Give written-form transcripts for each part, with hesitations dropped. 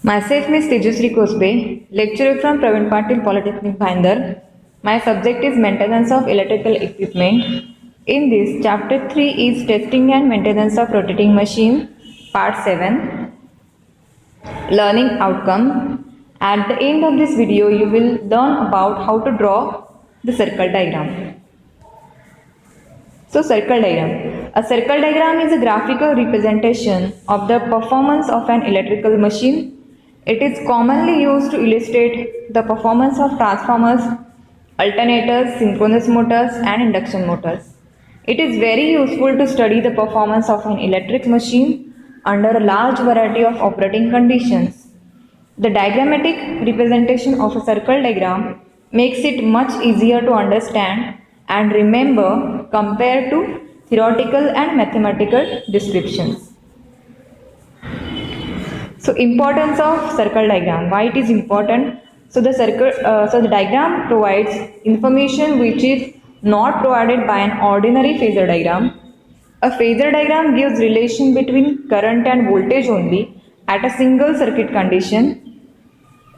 Myself Ms. Tejasri Kosbe, lecturer from Praveen Patil Polytechnic Bhayandar. My subject is maintenance of electrical equipment. In this, chapter 3 is testing and maintenance of rotating machine, part 7, learning outcome. At the end of this video, you will learn about how to draw the circle diagram. So, circle diagram. A circle diagram is a graphical representation of the performance of an electrical machine. It is commonly used to illustrate the performance of transformers, alternators, synchronous motors, and induction motors. It is very useful to study the performance of an electric machine under a large variety of operating conditions. The diagrammatic representation of a circle diagram makes it much easier to understand and remember compared to theoretical and mathematical descriptions. So, importance of circle diagram. Why it is important? So the diagram provides information which is not provided by an ordinary phasor diagram. A phasor diagram gives relation between current and voltage only at a single circuit condition.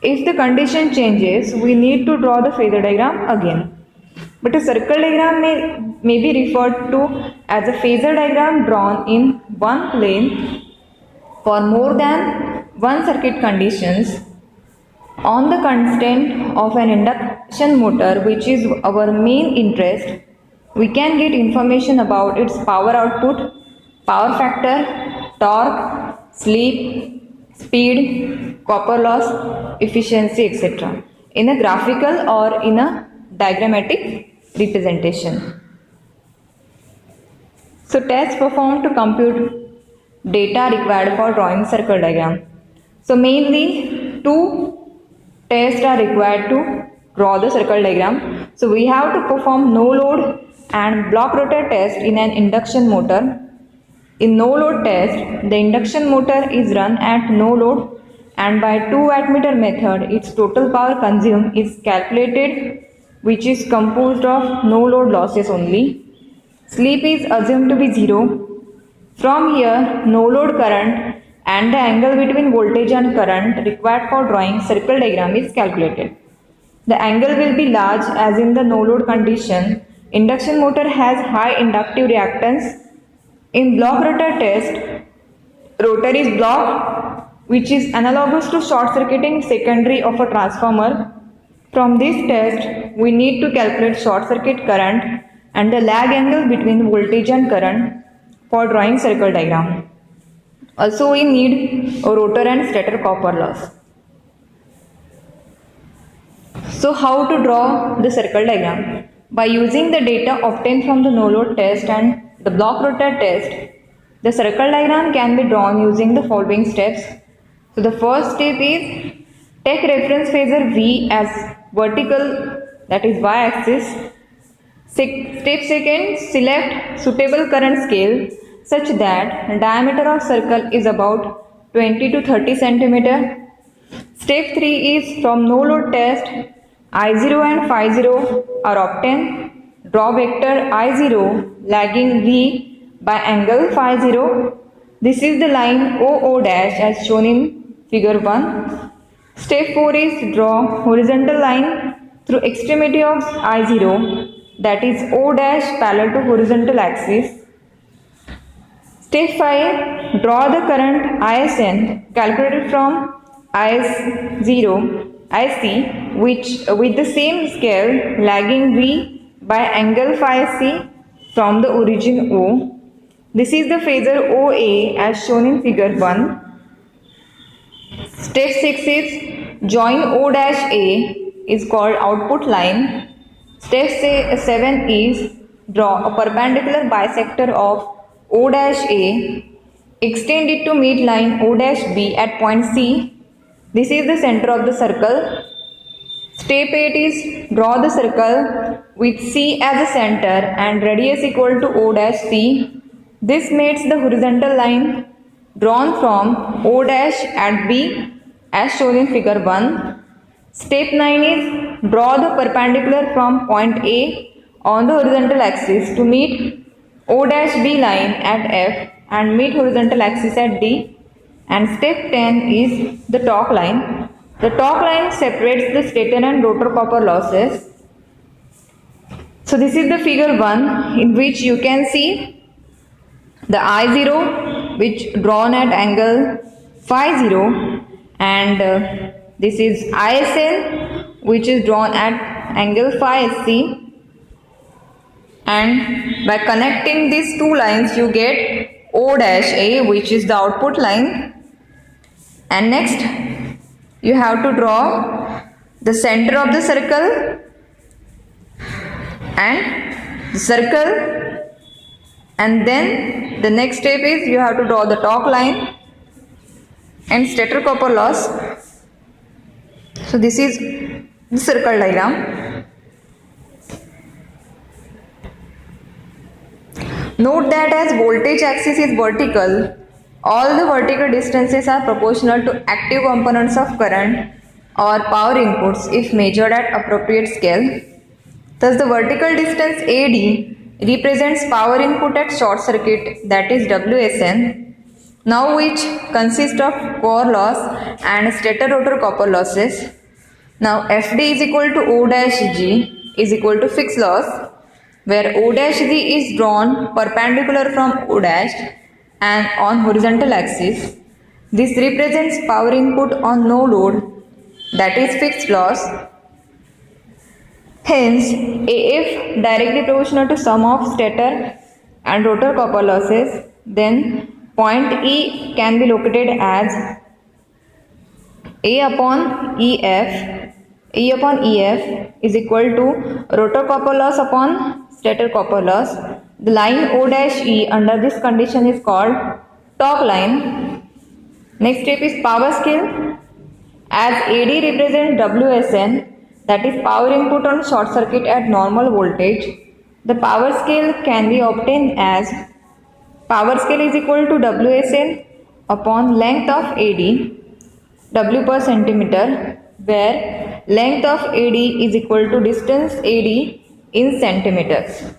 If the condition changes, we need to draw the phasor diagram again. But a circle diagram may be referred to as a phasor diagram drawn in one plane for more than one circuit conditions on the constant of an induction motor, which is our main interest. We can get information about its power output, power factor, torque, slip, speed, copper loss, efficiency, etc. in a graphical or in a diagrammatic representation. So, tests performed to compute data required for drawing circle diagram. So, mainly two tests are required to draw the circle diagram. So, we have to perform no load and block rotor test in an induction motor. In no load test, the induction motor is run at no load, and by 2 wattmeter method, its total power consumed is calculated, which is composed of no load losses only. Slip is assumed to be 0. From here, no load current and the angle between voltage and current required for drawing circle diagram is calculated. The angle will be large as in the no load condition. Induction motor has high inductive reactance. In block rotor test, rotor is blocked, which is analogous to short circuiting secondary of a transformer. From this test, we need to calculate short circuit current and the lag angle between voltage and current for drawing circle diagram. Also, we need a rotor and stator copper loss. So, how to draw the circle diagram? By using the data obtained from the no load test and the block rotor test, the circle diagram can be drawn using the following steps. So, the first step is take reference phasor V as vertical, that is y axis. Step second, select suitable current scale such that the diameter of circle is about 20 to 30 cm. Step 3 is from no load test, I0 and Phi0 are obtained. Draw vector I0 lagging V by angle Phi0. This is the line OO dash as shown in figure 1. Step 4 is draw horizontal line through extremity of I0, that is O dash parallel to horizontal axis. Step 5, draw the current ISN calculated from IS0, IC, which with the same scale lagging V by angle phi C from the origin O. This is the phasor OA as shown in figure 1. Step 6 is join O dash A is called output line. Step 7 is draw a perpendicular bisector of O dash A, extend it to meet line O dash B at point C. This is the center of the circle. Step 8 is draw the circle with C as a center and radius equal to O dash C. This makes the horizontal line drawn from O dash at B as shown in figure 1. Step 9 is draw the perpendicular from point A on the horizontal axis to meet O dash B line at F and meet horizontal axis at D. And step 10 is the torque line. The torque line separates the stator and rotor copper losses. So this is the figure 1 in which you can see the I0 which drawn at angle phi 0 and this is ISN which is drawn at angle phi SC, and by connecting these two lines you get O dash A which is the output line. And next you have to draw the center of the circle and the circle, and then the next step is you have to draw the torque line and stator copper loss. So this is the circle diagram. Note that as voltage axis is vertical, all the vertical distances are proportional to active components of current or power inputs if measured at appropriate scale. Thus the vertical distance AD represents power input at short circuit, that is WSN, now which consists of core loss and stator rotor copper losses. Now FD is equal to O dash G is equal to fixed loss, where O dash G is drawn perpendicular from O dash and on horizontal axis. This represents power input on no load, that is fixed loss. Hence, AF directly proportional to sum of stator and rotor copper losses. Then point E can be located as A upon EF is equal to rotor copper loss upon stator copper loss. The line O dash E under this condition is called torque line. Next step is power scale. As AD represents WSN, that is power input on short circuit at normal voltage, the power scale can be obtained as power scale is equal to WSN upon length of AD, W per centimeter, where length of AD is equal to distance AD in centimeters.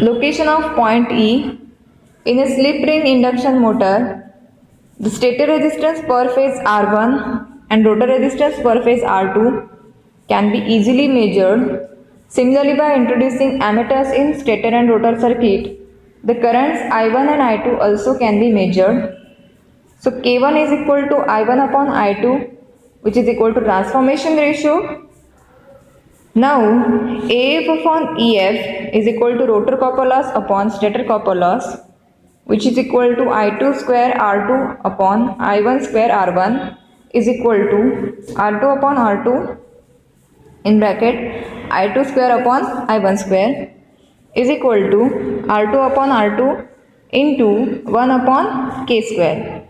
Location of point E. In a slip ring induction motor, the stator resistance per phase R1 and rotor resistance per phase R2 can be easily measured. Similarly, by introducing ammeters in stator and rotor circuit, the currents I1 and I2 also can be measured. So K1 is equal to I1 upon I2, which is equal to transformation ratio. Now AF upon EF is equal to rotor copper loss upon stator copper loss, which is equal to I2 square R2 upon I1 square R1 is equal to R2 upon R2 in bracket I2 square upon I1 square is equal to R2 upon R2 into 1 upon K square.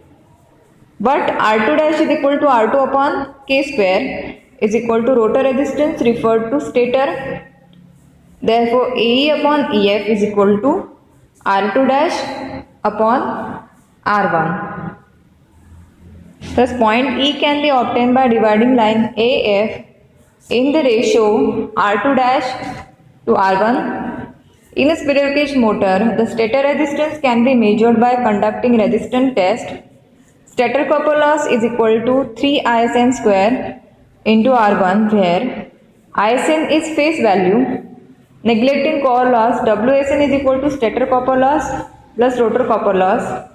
But R2 dash is equal to R2 upon K square is equal to rotor resistance referred to stator. Therefore, AE upon EF is equal to R2 dash upon R1. Thus, point E can be obtained by dividing line AF in the ratio R2 dash to R1. In a spiral cage motor, the stator resistance can be measured by conducting resistance test. Stator copper loss is equal to 3 ISN square into R1, where ISN is phase value. Neglecting core loss, WSN is equal to stator copper loss plus rotor copper loss.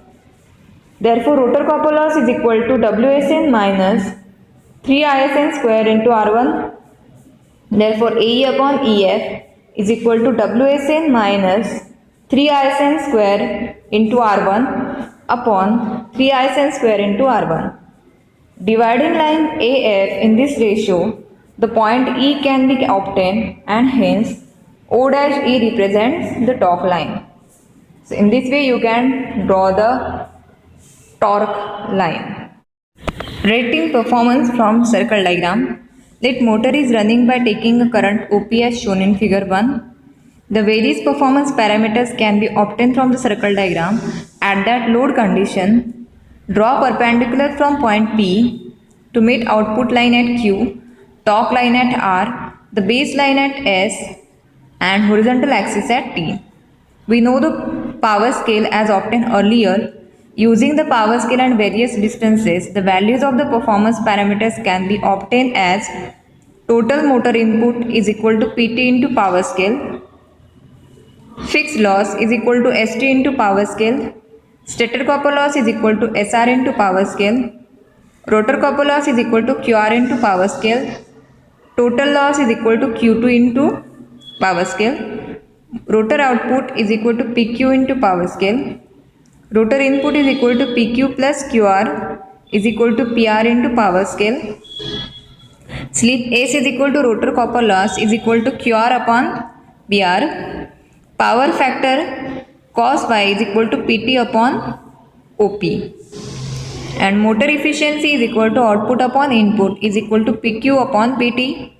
Therefore, rotor copper loss is equal to WSN minus 3 ISN square into R1. Therefore, AE upon EF is equal to WSN minus 3 ISN square into R1 upon 3 ISN square into R1. Dividing line AF in this ratio, the point E can be obtained and hence O dash E represents the torque line. So in this way you can draw the torque line. Rating performance from circle diagram. Let motor is running by taking a current OP as shown in figure 1. The various performance parameters can be obtained from the circle diagram at that load condition. Draw perpendicular from point P to meet output line at Q, torque line at R, the base line at S and horizontal axis at T. We know the power scale as obtained earlier. Using the power scale and various distances, the values of the performance parameters can be obtained as total motor input is equal to PT into power scale, fixed loss is equal to ST into power scale, stator copper loss is equal to SR into power scale, rotor copper loss is equal to QR into power scale, total loss is equal to Q2 into power scale, rotor output is equal to PQ into power scale, rotor input is equal to PQ plus QR is equal to PR into power scale, slip S is equal to rotor copper loss is equal to QR upon PR, power factor cos Y is equal to PT upon OP, and motor efficiency is equal to output upon input is equal to PQ upon PT,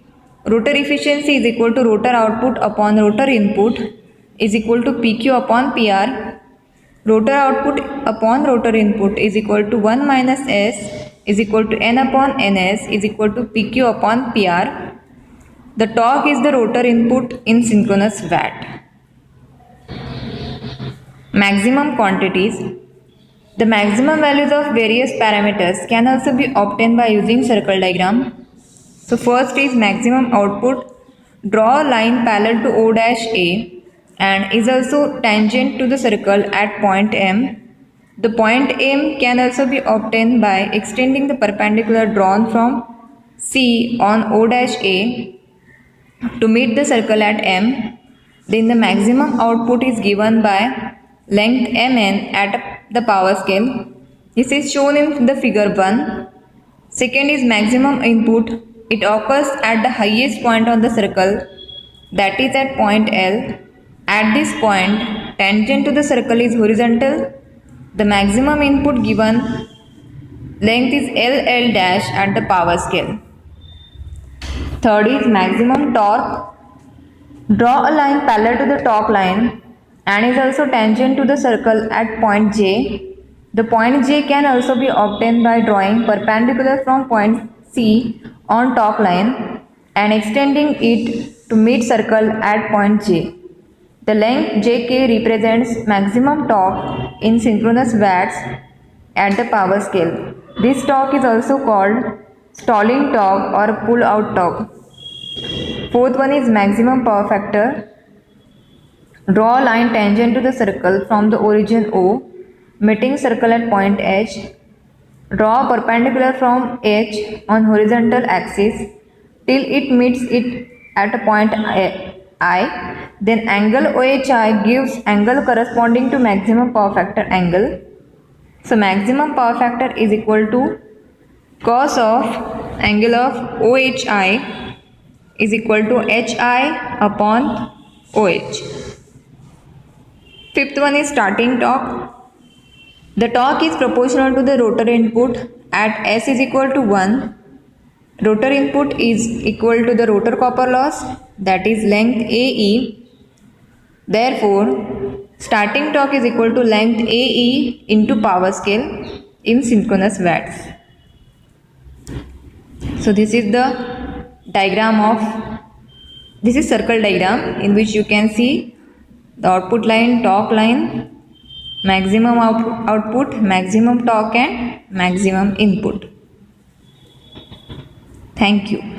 rotor efficiency is equal to rotor output upon rotor input is equal to PQ upon PR, rotor output upon rotor input is equal to 1 minus S is equal to N upon Ns is equal to PQ upon PR. The torque is the rotor input in synchronous watt. Maximum quantities. The maximum values of various parameters can also be obtained by using circle diagram. So first is maximum output. Draw a line parallel to O dash A and is also tangent to the circle at point M. The point M can also be obtained by extending the perpendicular drawn from C on O dash A to meet the circle at M. Then the maximum output is given by length Mn at the power scale. This is shown in the figure 1. Second is maximum input. It occurs at the highest point on the circle, that is at point L. At this point, tangent to the circle is horizontal. The maximum input given length is LL dash at the power scale. Third is maximum torque. Draw a line parallel to the torque line and is also tangent to the circle at point J. The point J can also be obtained by drawing perpendicular from point C on torque line and extending it to meet circle at point J. The length Jk represents maximum torque in synchronous watts at the power scale. This torque is also called stalling torque or pull-out torque. Fourth one is maximum power factor. Draw a line tangent to the circle from the origin O, meeting circle at point H. Draw perpendicular from H on horizontal axis till it meets it at a point I. Then angle OHI gives angle corresponding to maximum power factor angle. So maximum power factor is equal to cos of angle of OHI is equal to HI upon OH. Fifth one is starting torque. The torque is proportional to the rotor input at S is equal to 1. Rotor input is equal to the rotor copper loss, that is length AE. Therefore, starting torque is equal to length AE into power scale in synchronous watts. So this is the diagram of, this is circle diagram in which you can see the output line, torque line, maximum output, maximum torque and maximum input. Thank you.